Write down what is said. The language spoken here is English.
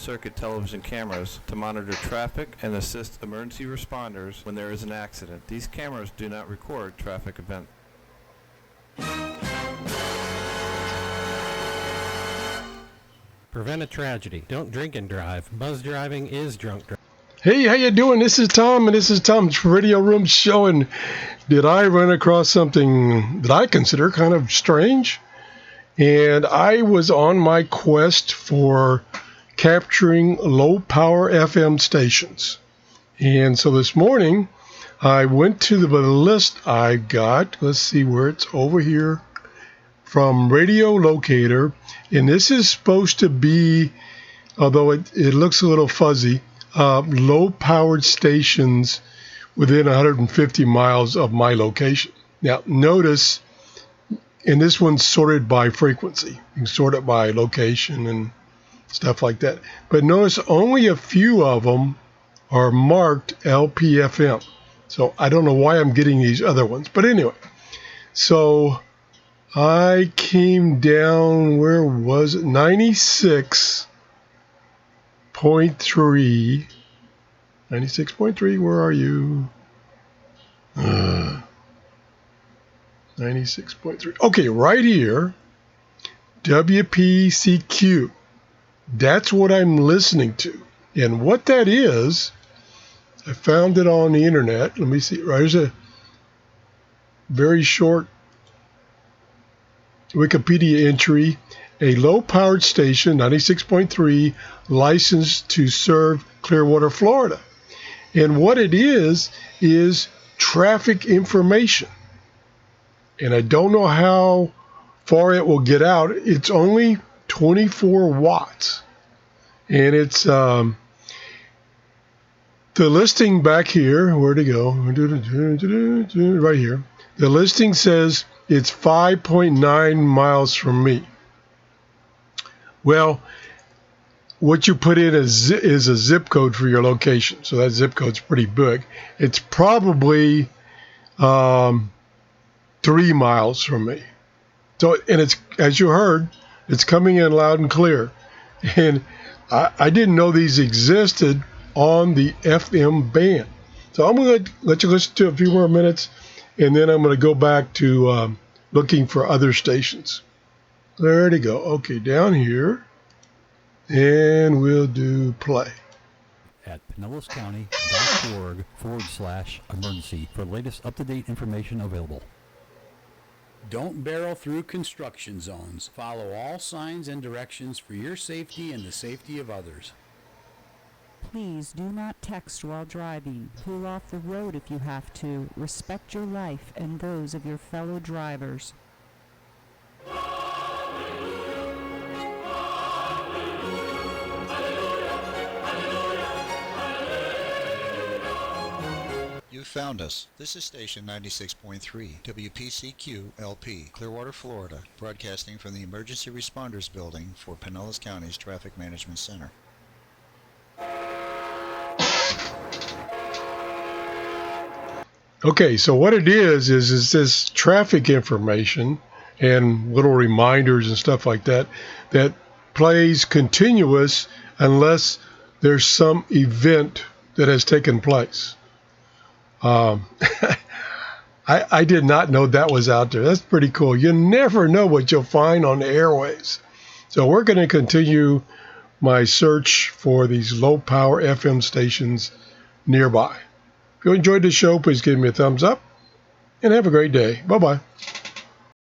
closed-circuit television cameras to monitor traffic and assist emergency responders when there is an accident. These cameras do not record traffic events. Prevent a tragedy. Don't drink and drive. Buzz driving is drunk driving. Hey, how you doing? This is Tom, and this is Tom's Radio Room Show. And did I run across something that I consider kind of strange? And I was on my quest for capturing low-power FM stations. And so this morning, I went to the list I got. Let's see where it's over here. From Radio Locator. And this is supposed to be, although it looks a little fuzzy, low-powered stations within 150 miles of my location. Now, notice, and this one's sorted by frequency. You can sort it by location and stuff like that. But notice only a few of them are marked LPFM. So I don't know why I'm getting these other ones. But anyway, so I came down, where was it? 96.3. 96.3, where are you? 96.3. Okay, right here. WPCQ. That's what I'm listening to. And what that is, I found it on the internet. Let me see. There's a very short Wikipedia entry. A low-powered station, 96.3, licensed to serve Clearwater, Florida. And what it is traffic information. And I don't know how far it will get out. It's only 24 watts. And it's the listing back here. Where'd it go? Right here. The listing says it's 5.9 miles from me. Well, what you put in is a zip code for your location. So that zip code's pretty big. It's probably 3 miles from me. So, and it's, as you heard, it's coming in loud and clear. And I didn't know these existed on the FM band. So I'm going to let you listen to a few more minutes, and then I'm going to go back to looking for other stations. There to go. Okay, down here. And we'll do play. At pinellascounty.org/emergency for latest up-to-date information available. Don't barrel through construction zones. Follow all signs and directions for your safety and the safety of others. Please do not text while driving. Pull off the road if you have to. Respect your life and those of your fellow drivers. You found us. This is station 96.3, WPCQ LP, Clearwater, Florida, broadcasting from the Emergency Responders Building for Pinellas County's Traffic Management Center. Okay, so what it is this traffic information and little reminders and stuff like that that plays continuous unless there's some event that has taken place. I did not know that was out there. That's pretty cool. You never know what you'll find on the airways. So we're going to continue my search for these low-power FM stations nearby. If you enjoyed the show, please give me a thumbs up and have a great day. Bye-bye.